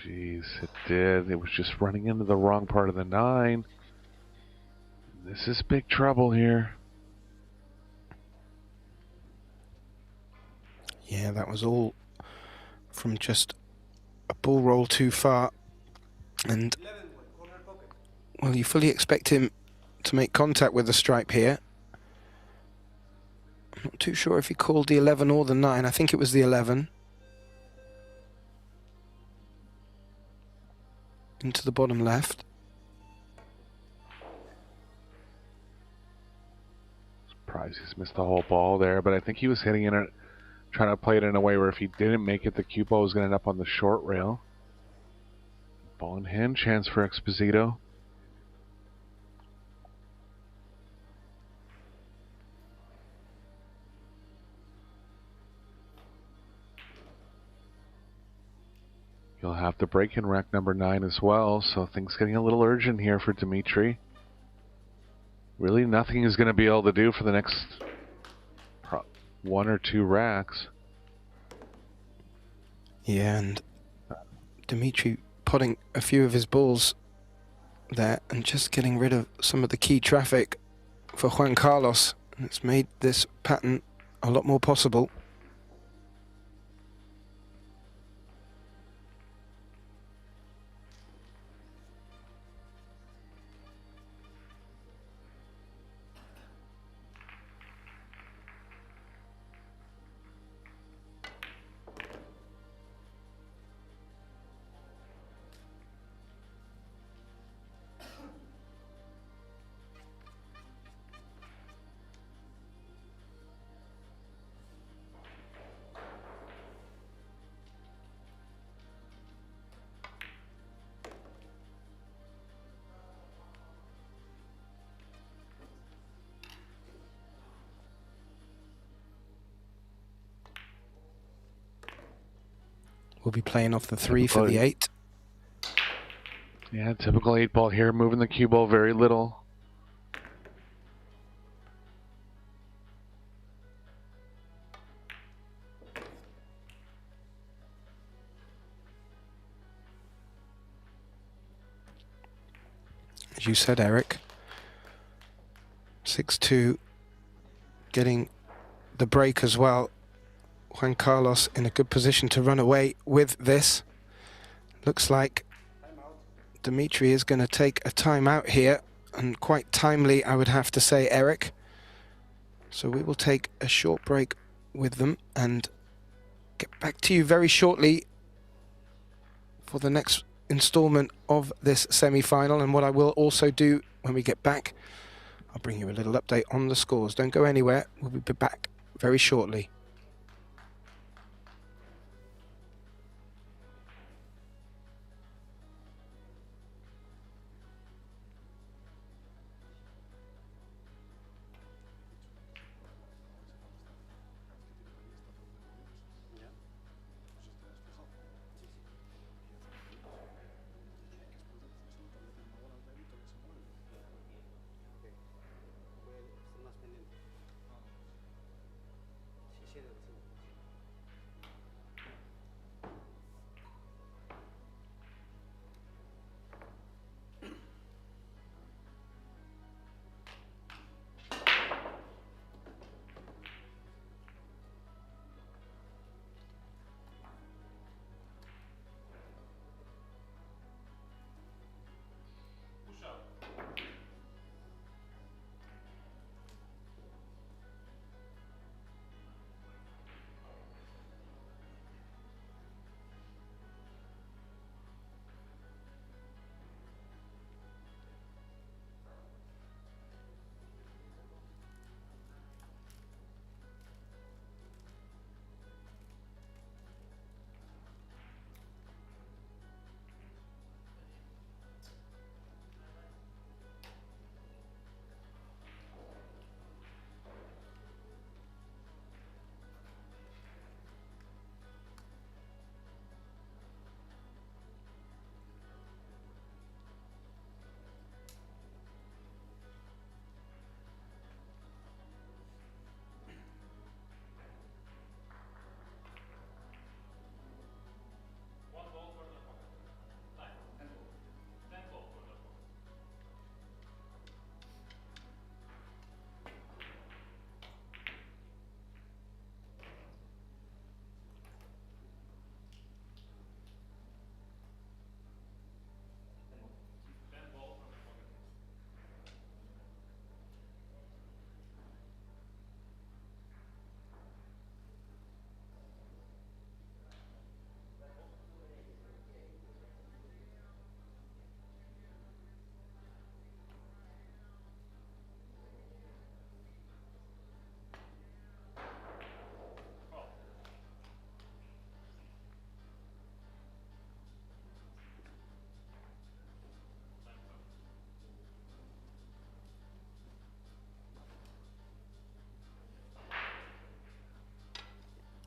Jeez, it did. It was just running into the wrong part of the 9. This is big trouble here. Yeah, that was all from just a ball roll too far. And, well, you fully expect him to make contact with the stripe here. I'm not too sure if he called the 11 or the 9. I think it was the 11. Into the bottom left. Surprised he's missed the whole ball there, but I think he was hitting it, trying to play it in a way where if he didn't make it, the cue ball was going to end up on the short rail. Ball in hand, chance for Exposito. You'll have to break in rack number 9 as well, so things getting a little urgent here for Dimitri. Really nothing is going to be able to do for the next 1 or 2 racks. Yeah, and Dimitri potting a few of his balls there and just getting rid of some of the key traffic for Juan Carlos. It's made this pattern a lot more possible. We'll be playing off the 3 for the 8. Yeah, typical 8 ball here, moving the cue ball very little. as you said, Eric. 6-2, getting the break as well. Juan Carlos in a good position to run away with this. Looks like Dimitri is going to take a timeout here, and quite timely, I would have to say, Eric. So we will take a short break with them and get back to you very shortly for the next installment of this semi-final. And what I will also do when we get back, I'll bring you a little update on the scores. Don't go anywhere. We'll be back very shortly.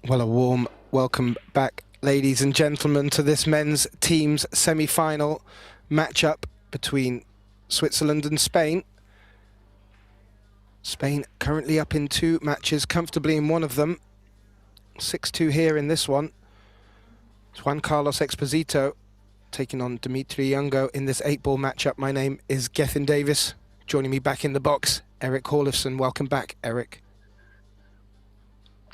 Well, a warm welcome back, ladies and gentlemen, to this men's teams semi-final matchup between Switzerland and Spain. Spain currently up in 2 matches, comfortably in one of them. 6-2 here in this one. It's Juan Carlos Exposito taking on Dimitri Youngo in this 8-ball matchup. My name is Gethin Davis. Joining me back in the box, Eric Horlifson. Welcome back, Eric.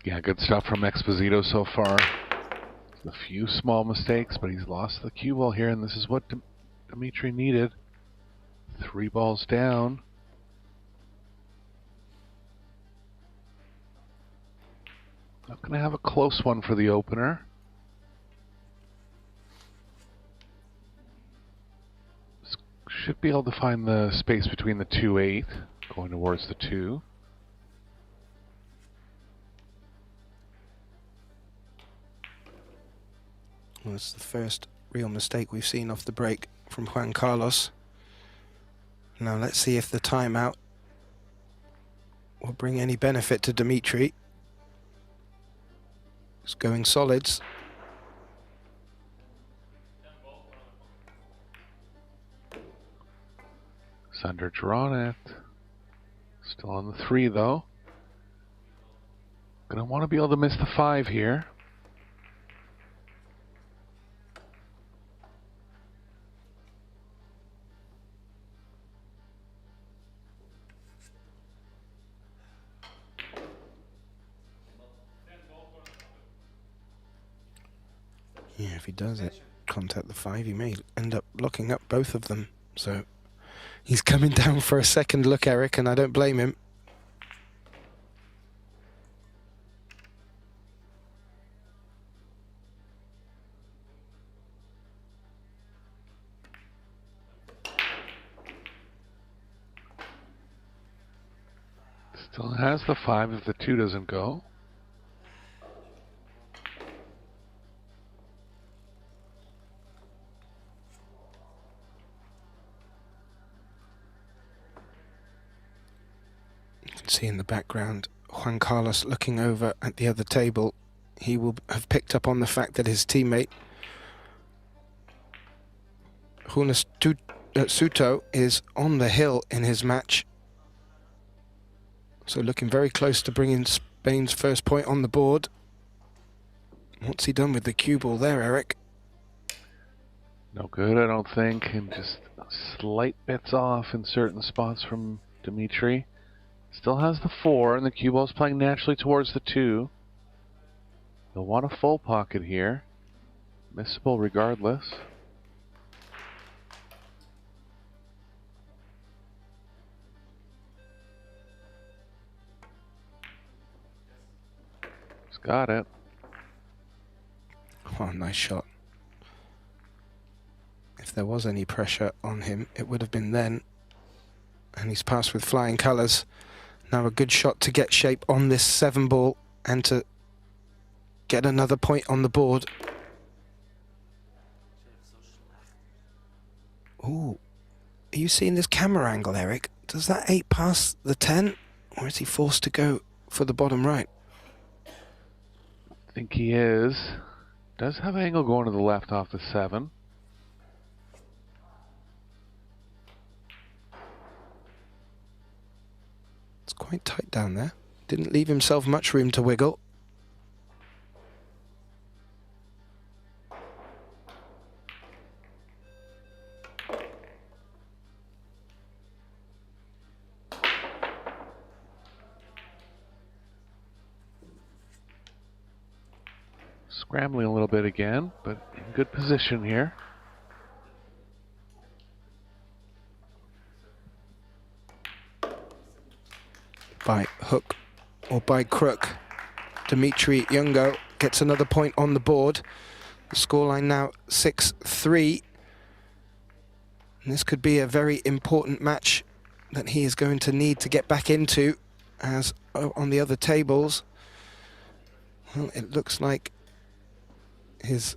Yeah, good stuff from Exposito so far. A few small mistakes, but he's lost the cue ball here, and this is what Dimitri needed. 3 balls down. Not going to have a close one for the opener. Should be able to find the space between the 2-8, going towards the 2. Well, it's the first real mistake we've seen off the break from Juan Carlos. Now let's see if the timeout will bring any benefit to Dimitri. It's going solids. Sunder drawn it. Still on the 3 though. Gonna want to be able to miss the 5 here. Yeah, if he does it, contact the 5, he may end up blocking up both of them. So he's coming down for a second look, Eric, and I don't blame him. Still has the 5 if the 2 doesn't go. You can see in the background Juan Carlos looking over at the other table. He will have picked up on the fact that his teammate Suto is on the hill in his match. So looking very close to bringing Spain's first point on the board. What's he done with the cue ball there, Eric? No good, I don't think, and just slight bits off in certain spots from Dimitri. Still has the 4, and the cue ball's playing naturally towards the 2. They'll want a full pocket here. Missable regardless. He's got it. Oh, nice shot. If there was any pressure on him, it would have been then. And he's passed with flying colours. Now a good shot to get shape on this 7 ball and to get another point on the board. Ooh. Are you seeing this camera angle, Eric? Does that 8 pass the 10? Or is he forced to go for the bottom right? I think he is. Does have angle going to the left off the 7. It's quite tight down there. Didn't leave himself much room to wiggle. Scrambling a little bit again, but in good position here. By hook or by crook, Dimitri Youngo gets another point on the board. The scoreline now 6-3. And this could be a very important match that he is going to need to get back into, as on the other tables, well, it looks like his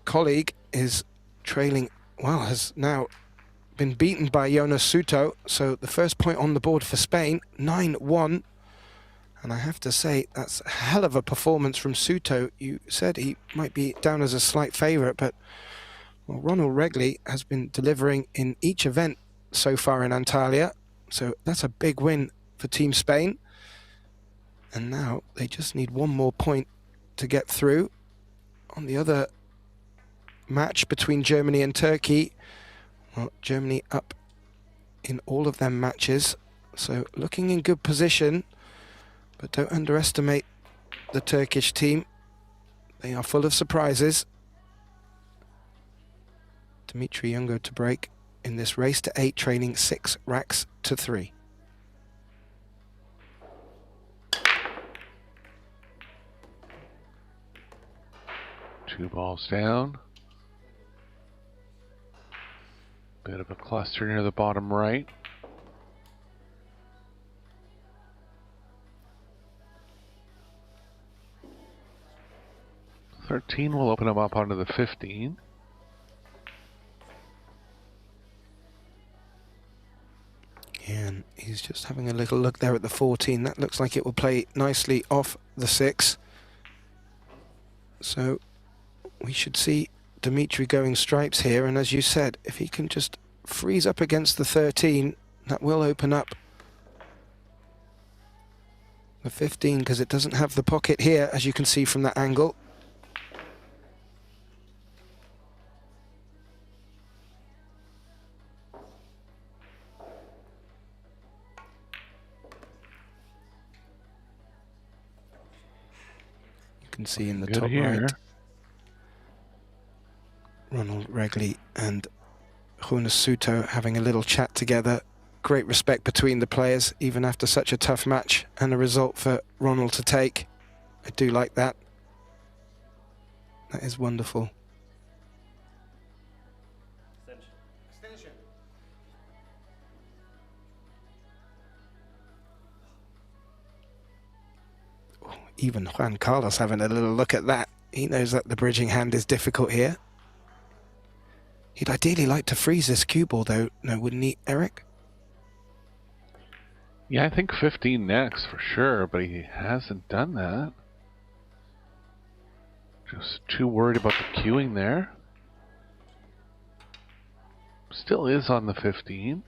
colleague is trailing, well, has now been beaten by Jonas Suto. So the first point on the board for Spain, 9-1. And I have to say, that's a hell of a performance from Suto. You said he might be down as a slight favourite, but well, Ronald Regley has been delivering in each event so far in Antalya. So that's a big win for Team Spain. And now they just need one more point to get through. On the other match between Germany and Turkey, well, Germany up in all of them matches, so looking in good position, but don't underestimate the Turkish team. They are full of surprises. Dimitri Youngo to break in this race to 8, trailing 6 racks to 3. Two balls down. Bit of a cluster near the bottom right. $13 will open him up onto the 15. And he's just having a little look there at the 14. That looks like it will play nicely off the 6. So we should see Dimitri going stripes here, and as you said, if he can just freeze up against the 13, that will open up the 15, because it doesn't have the pocket here, as you can see from that angle. You can see in the Good top here. right Ronald Regley and Jonas Suto having a little chat together. Great respect between the players, even after such a tough match, and a result for Ronald to take. I do like that. That is wonderful. Extension. Oh, even Juan Carlos having a little look at that. He knows that the bridging hand is difficult here. He'd ideally like to freeze this cue ball though, no, wouldn't he, Eric? Yeah, I think 15 next for sure, but he hasn't done that. Just too worried about the cueing there. Still is on the 15.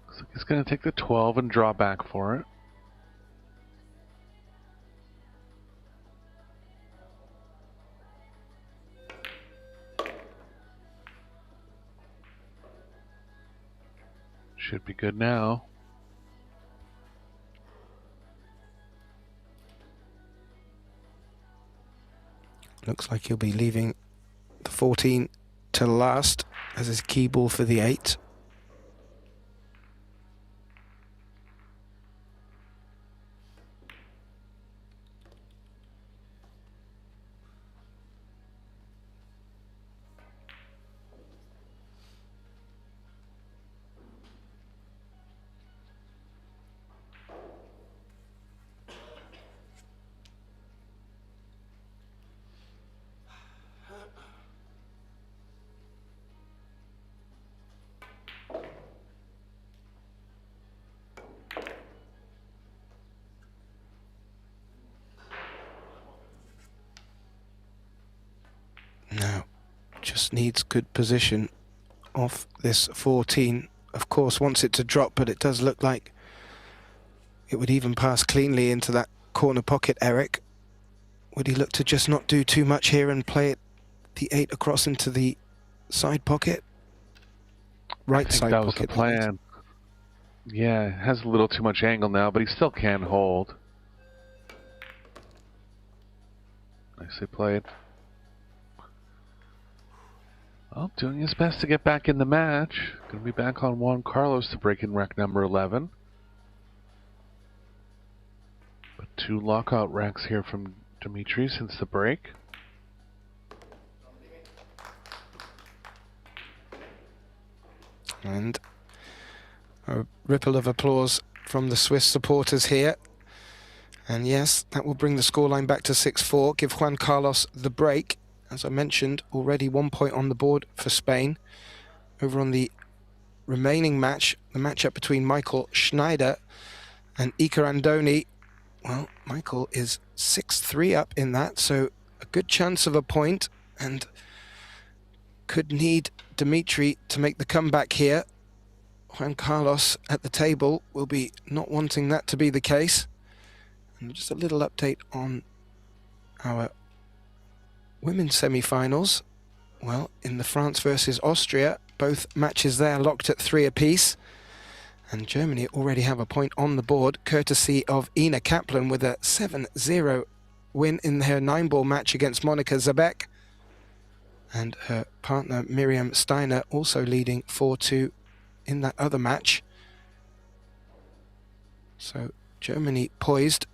Looks like he's going to take the 12 and draw back for it. Should be good now. Looks like he'll be leaving the 14 to last as his key ball for the 8. Now, just needs good position off this 14. Of course, wants it to drop, but it does look like it would even pass cleanly into that corner pocket, Eric. Would he look to just not do too much here and play it the 8 across into the side pocket? Right side that was pocket. the plan. Yeah, it has a little too much angle now, but he still can hold. Nicely played. Well, doing his best to get back in the match. Going to be back on Juan Carlos to break in rack number 11. But 2 lockout racks here from Dimitri since the break. And a ripple of applause from the Swiss supporters here. And yes, that will bring the scoreline back to 6-4, give Juan Carlos the break. As I mentioned, already 1 point on the board for Spain. Over on the remaining match, the matchup between Michael Schneider and Iker Andoni. Well, Michael is 6-3 up in that, so a good chance of a point, and could need Dimitri to make the comeback here. Juan Carlos at the table will be not wanting that to be the case. And just a little update on our women's semi-finals. Well, in the France versus Austria, both matches there locked at 3 apiece. And Germany already have a point on the board, courtesy of Ina Kaplan with a 7-0 win in her 9-ball match against Monika Zabek. And her partner Miriam Steiner also leading 4-2 in that other match. So Germany poised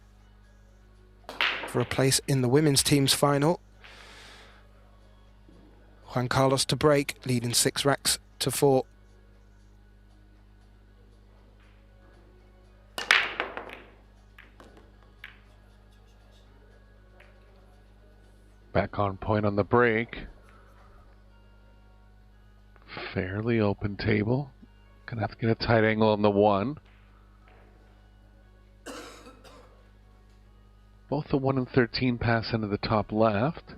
for a place in the women's team's final. Juan Carlos to break, leading 6 racks to 4. Back on point on the break. Fairly open table. Gonna have to get a tight angle on the 1. Both the 1 and 13 pass into the top left.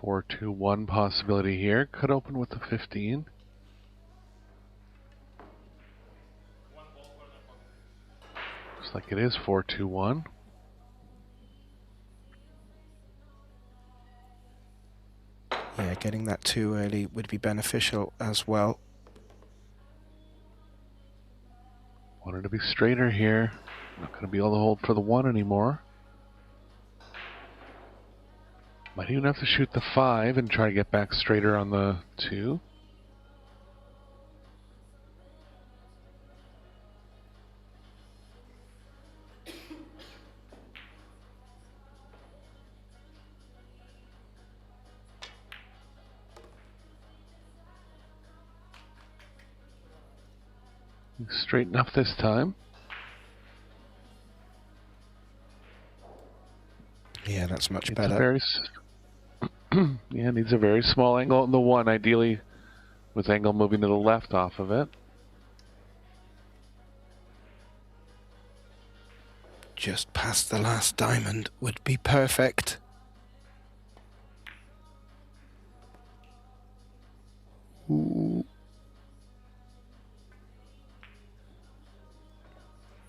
Four, 2, 1 possibility here. Could open with the 15. Looks like it is 4, 2, 1. Yeah, getting that too early would be beneficial as well. Wanted to be straighter here. Not going to be able to hold for the 1 anymore. Might even have to shoot the 5 and try to get back straighter on the 2. Straight enough this time. Yeah, that's much It's better. Yeah, needs a very small angle on the 1, ideally with angle moving to the left off of it. Just past the last diamond would be perfect. Ooh.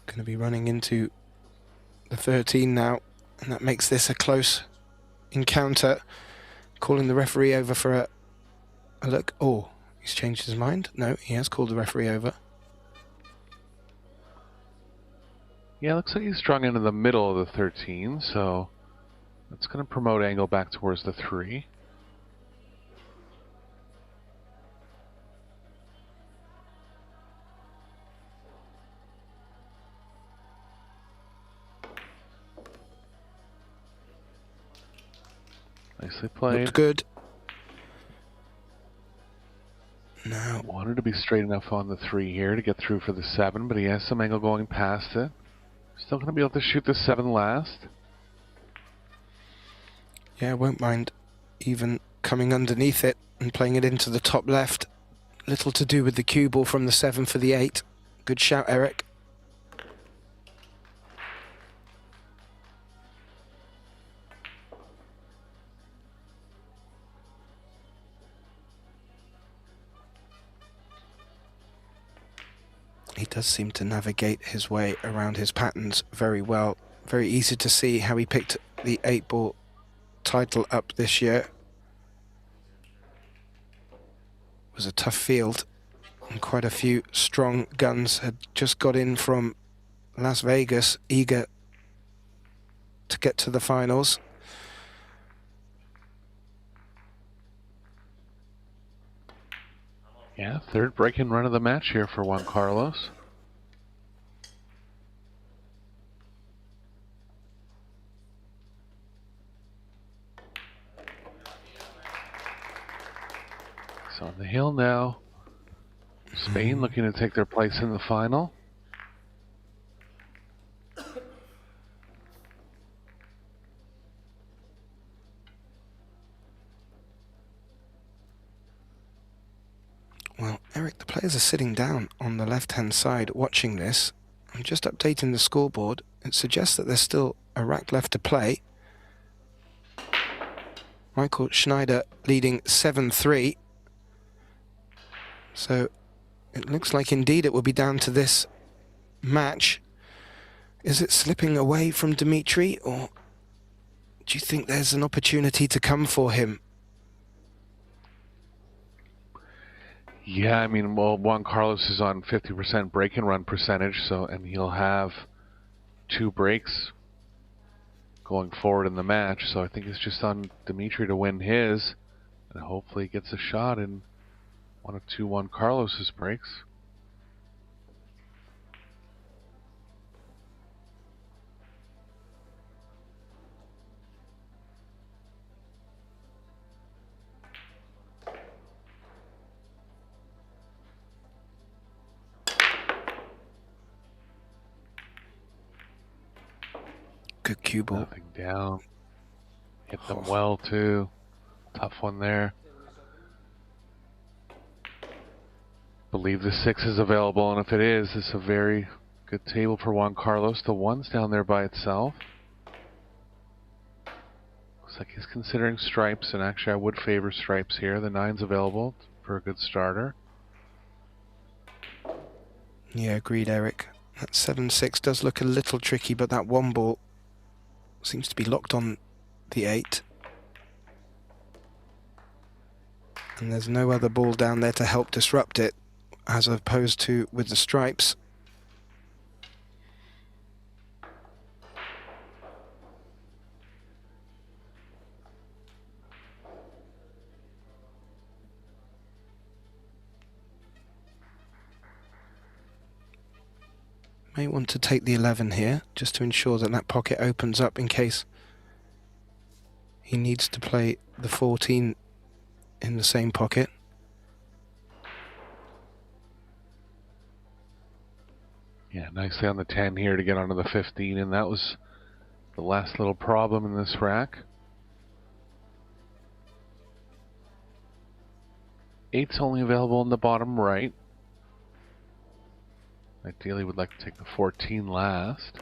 Going to be running into the 13 now, and that makes this a close encounter. Calling the referee over for a look. Oh, he's changed his mind. No, he has called the referee over. Yeah, looks like he's strung into the middle of the 13, so that's going to promote angle back towards the 3. Nicely played. Looked good. Now, Wanted to be straight enough on the 3 here to get through for the 7, but he has some angle going past it. Still going to be able to shoot the 7 last. yeah, won't mind even coming underneath it and playing it into the top left. Little to do with the cue ball from the 7 for the 8. Good shout, Eric. He does seem to navigate his way around his patterns very well. Very easy to see how he picked the 8-ball title up this year. It was a tough field, and quite a few strong guns had just got in from Las Vegas, eager to get to the finals. Yeah, third break-in run of the match here for Juan Carlos. So on the hill now. Spain looking to take their place in the final. Well, Eric, the players are sitting down on the left-hand side watching this. I'm just updating the scoreboard. It suggests that there's still a rack left to play. Michael Schneider leading 7-3. So it looks like indeed it will be down to this match. Is it slipping away from Dimitri, or do you think there's an opportunity to come for him? Yeah, I mean, well, Juan Carlos is on 50% break and run percentage, so and he'll have 2 breaks going forward in the match. So I think it's just on Dimitri to win his, and hopefully he gets a shot in one of 2 Juan Carlos's breaks. Good cue ball. Nothing down. Hit them well too. Tough one there. Believe the 6 is available, and if it is, it's a very good table for Juan Carlos. The 1's down there by itself. Looks like he's considering stripes, and actually I would favor stripes here. The 9's available for a good starter. Yeah, agreed, Eric. That 7-6 does look a little tricky, but that 1 ball seems to be locked on the 8. And there's no other ball down there to help disrupt it, as opposed to with the stripes. May want to take the 11 here, just to ensure that that pocket opens up in case he needs to play the 14 in the same pocket. Yeah, nicely on the 10 here to get onto the 15, and that was the last little problem in this rack. 8's only available in the bottom right. Ideally would like to take the 14 last.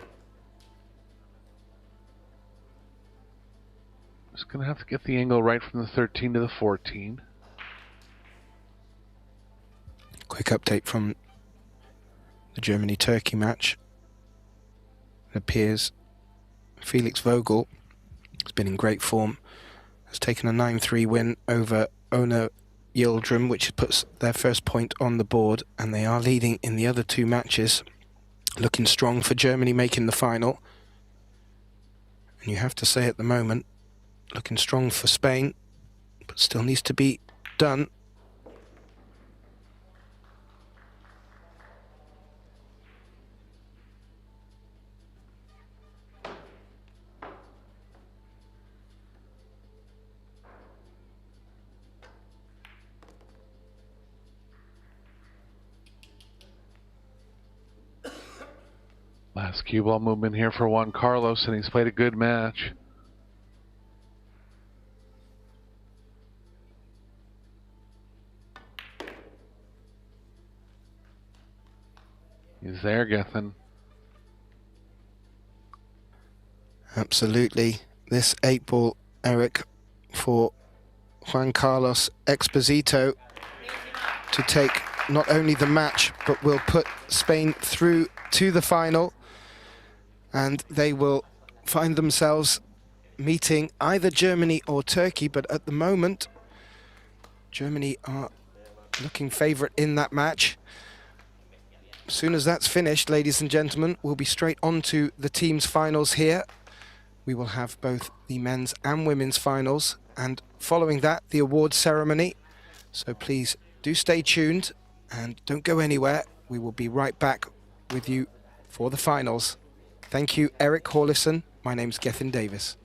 Just going to have to get the angle right from the 13 to the 14. Quick update from the Germany-Turkey match. It appears Felix Vogel has been in great form, has taken a 9-3 win over Ona Yildirim, which puts their first point on the board, and they are leading in the other two matches, looking strong for Germany making the final. And you have to say at the moment, looking strong for Spain, but still needs to be done. Last cue ball movement here for Juan Carlos, and he's played a good match. He's there, Gethin. Absolutely. This 8-ball, Eric, for Juan Carlos Exposito to take not only the match, but will put Spain through to the final. And they will find themselves meeting either Germany or Turkey, but at the moment, Germany are looking favourite in that match. As soon as that's finished, ladies and gentlemen, we'll be straight on to the team's finals here. We will have both the men's and women's finals, and following that, the awards ceremony. So please do stay tuned and don't go anywhere. We will be right back with you for the finals. Thank you, Eric Horlison. My name's Gethin Davis.